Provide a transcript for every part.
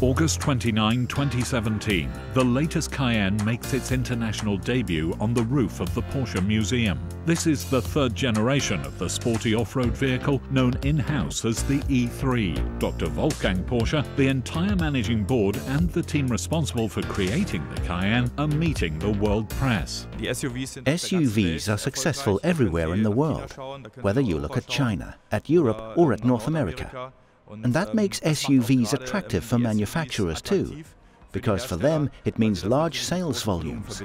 August 29, 2017, the latest Cayenne makes its international debut on the roof of the Porsche Museum. This is the third generation of the sporty off-road vehicle known in-house as the E3. Dr. Wolfgang Porsche, the entire managing board and the team responsible for creating the Cayenne are meeting the world press. SUVs are successful everywhere in the world, whether you look at China, at Europe or at North America. And that makes SUVs attractive for manufacturers too, because for them it means large sales volumes.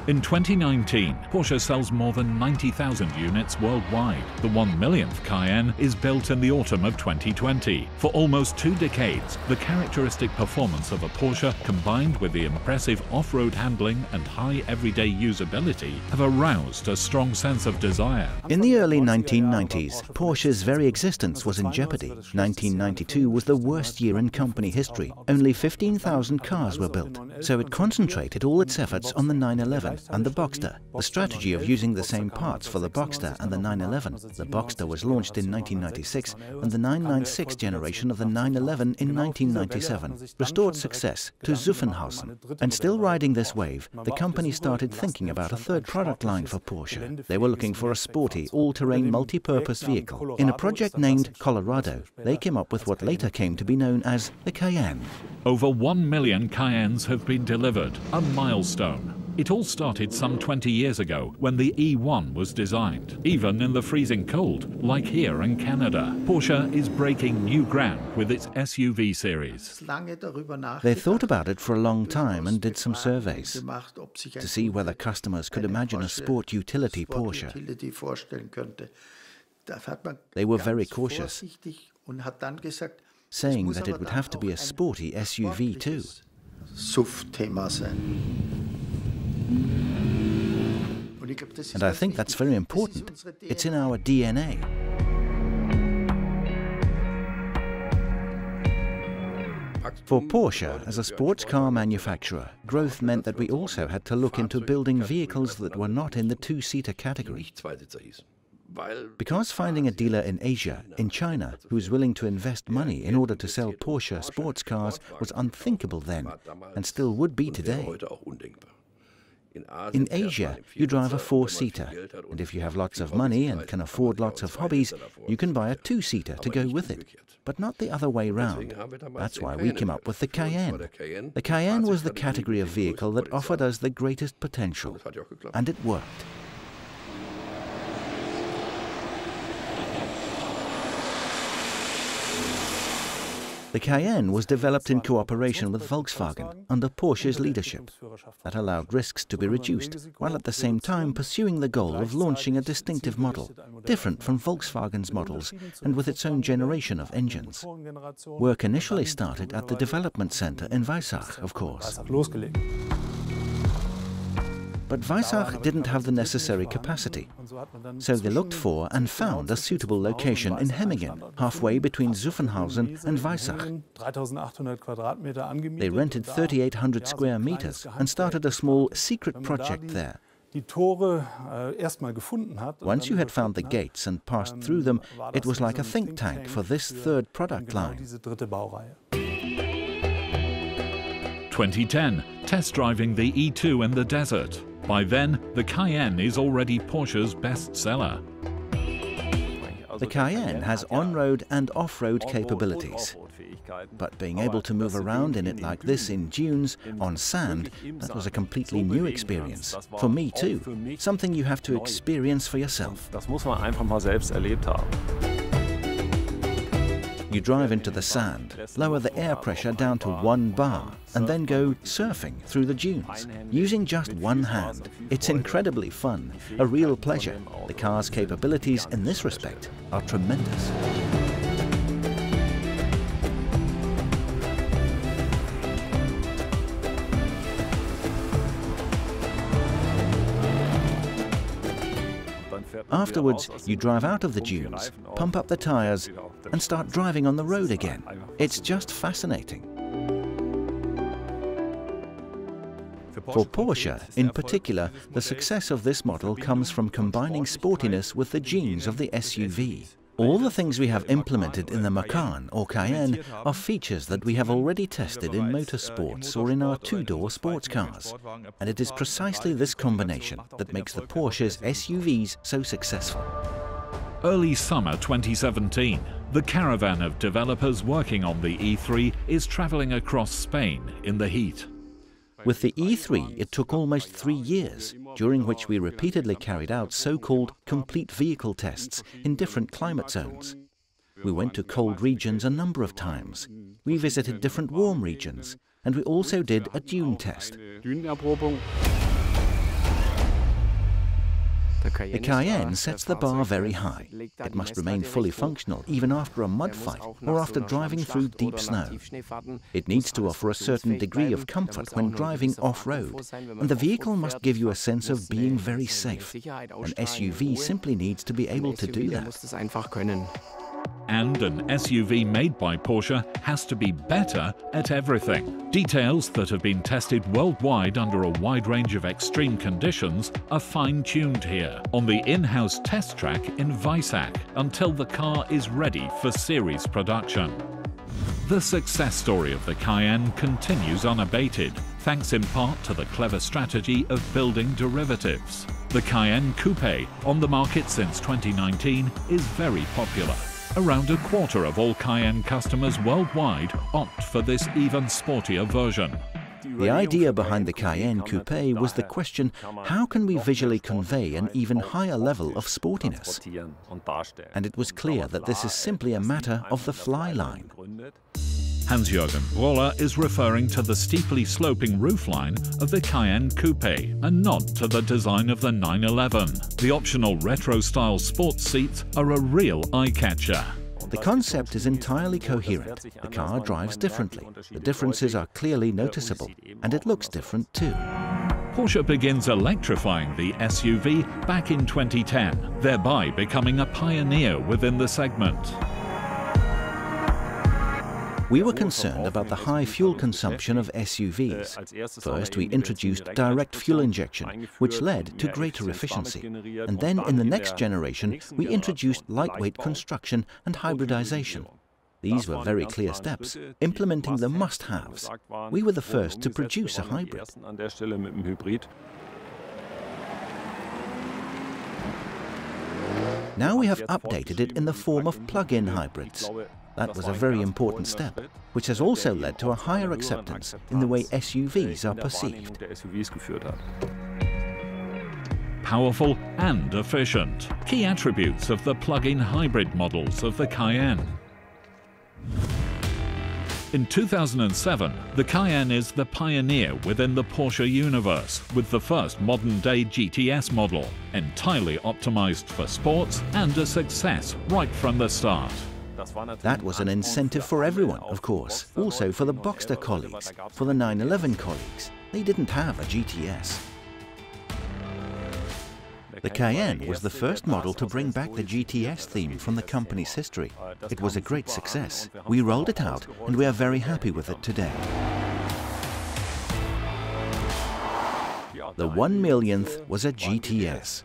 In 2019, Porsche sells more than 90,000 units worldwide. The 1 millionth Cayenne is built in the autumn of 2020. For almost 2 decades, the characteristic performance of a Porsche combined with the impressive off-road handling and high everyday usability have aroused a strong sense of desire. In the early 1990s, Porsche's very existence was in jeopardy. 1992 was the worst year in company history. Only 15,000 cars were built, so it concentrated all its efforts on the 911 and the Boxster. The strategy of using the same parts for the Boxster and the 911. The Boxster was launched in 1996 and the 996 generation of the 911 in 1997 restored success to Zuffenhausen. And still riding this wave, the company started thinking about a third product line for Porsche. They were looking for a sporty, all-terrain multi-purpose vehicle. In a project named Colorado, they came up with what later came to be known as the Cayenne. Over 1 million Cayennes have been delivered, a milestone. It all started some 20 years ago when the E1 was designed. Even in the freezing cold, like here in Canada, Porsche is breaking new ground with its SUV series. They thought about it for a long time and did some surveys to see whether customers could imagine a sport utility Porsche. They were very cautious, saying that it would have to be a sporty SUV too. And I think that's very important. It's in our DNA. For Porsche, as a sports car manufacturer, growth meant that we also had to look into building vehicles that were not in the two-seater category. Because finding a dealer in Asia, in China, who was willing to invest money in order to sell Porsche sports cars was unthinkable then, and still would be today. In Asia, you drive a 4-seater, and if you have lots of money and can afford lots of hobbies, you can buy a 2-seater to go with it. But not the other way round. That's why we came up with the Cayenne. The Cayenne was the category of vehicle that offered us the greatest potential, and it worked. The Cayenne was developed in cooperation with Volkswagen under Porsche's leadership. That allowed risks to be reduced, while at the same time pursuing the goal of launching a distinctive model, different from Volkswagen's models and with its own generation of engines. Work initially started at the development center in Weissach, of course. But Weissach didn't have the necessary capacity, so they looked for and found a suitable location in Hemmingen, halfway between Zuffenhausen and Weissach. They rented 3,800 square meters and started a small secret project there. Once you had found the gates and passed through them, it was like a think tank for this third product line. 2010, test driving the E2 in the desert. By then, the Cayenne is already Porsche's bestseller. The Cayenne has on-road and off-road capabilities. But being able to move around in it like this in dunes, on sand, that was a completely new experience. For me too. Something you have to experience for yourself. You drive into the sand, lower the air pressure down to 1 bar, and then go surfing through the dunes, using just one hand. It's incredibly fun, a real pleasure. The car's capabilities in this respect are tremendous. Afterwards, you drive out of the dunes, pump up the tires, and start driving on the road again. It's just fascinating. For Porsche, in particular, the success of this model comes from combining sportiness with the genes of the SUV. All the things we have implemented in the Macan or Cayenne are features that we have already tested in motorsports or in our two-door sports cars. And it is precisely this combination that makes the Porsche's SUVs so successful. Early summer 2017, the caravan of developers working on the E3 is travelling across Spain in the heat. With the E3, it took almost 3 years, during which we repeatedly carried out so-called complete vehicle tests in different climate zones. We went to cold regions a number of times. We visited different warm regions, and we also did a dune test. The Cayenne sets the bar very high. It must remain fully functional even after a mud fight or after driving through deep snow. It needs to offer a certain degree of comfort when driving off-road, and the vehicle must give you a sense of being very safe. An SUV simply needs to be able to do that. And an SUV made by Porsche has to be better at everything. Details that have been tested worldwide under a wide range of extreme conditions are fine-tuned here on the in-house test track in Weissach until the car is ready for series production. The success story of the Cayenne continues unabated, thanks in part to the clever strategy of building derivatives. The Cayenne Coupe, on the market since 2019, is very popular. Around a quarter of all Cayenne customers worldwide opt for this even sportier version. The idea behind the Cayenne Coupe was the question, how can we visually convey an even higher level of sportiness? And it was clear that this is simply a matter of the fly line. Hans-Jürgen Bröller is referring to the steeply sloping roofline of the Cayenne Coupe, a nod to the design of the 911. The optional retro-style sports seats are a real eye-catcher. The concept is entirely coherent. The car drives differently. The differences are clearly noticeable, and it looks different too. Porsche begins electrifying the SUV back in 2010, thereby becoming a pioneer within the segment. We were concerned about the high fuel consumption of SUVs. First, we introduced direct fuel injection, which led to greater efficiency. And then, in the next generation, we introduced lightweight construction and hybridization. These were very clear steps, implementing the must-haves. We were the first to produce a hybrid. Now we have updated it in the form of plug-in hybrids. That was a very important step, which has also led to a higher acceptance in the way SUVs are perceived. Powerful and efficient, key attributes of the plug-in hybrid models of the Cayenne. In 2007, the Cayenne is the pioneer within the Porsche universe, with the first modern-day GTS model, entirely optimized for sports and a success right from the start. That was an incentive for everyone, of course, also for the Boxster colleagues, for the 911 colleagues. They didn't have a GTS. The Cayenne was the first model to bring back the GTS theme from the company's history. It was a great success. We rolled it out, and we are very happy with it today. The 1 millionth was a GTS.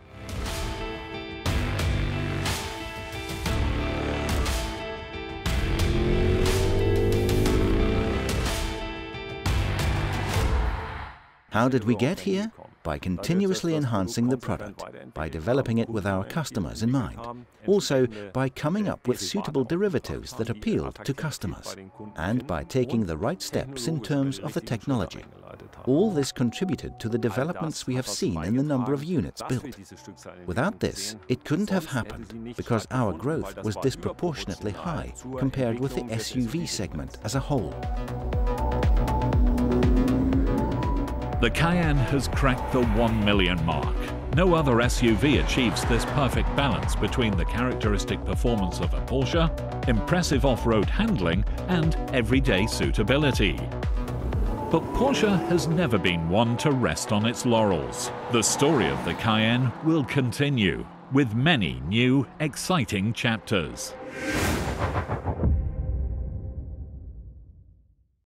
How did we get here? By continuously enhancing the product, by developing it with our customers in mind, also by coming up with suitable derivatives that appealed to customers, and by taking the right steps in terms of the technology. All this contributed to the developments we have seen in the number of units built. Without this, it couldn't have happened, because our growth was disproportionately high compared with the SUV segment as a whole. The Cayenne has cracked the 1 million mark. No other SUV achieves this perfect balance between the characteristic performance of a Porsche, impressive off-road handling, and everyday suitability. But Porsche has never been one to rest on its laurels. The story of the Cayenne will continue, with many new, exciting chapters.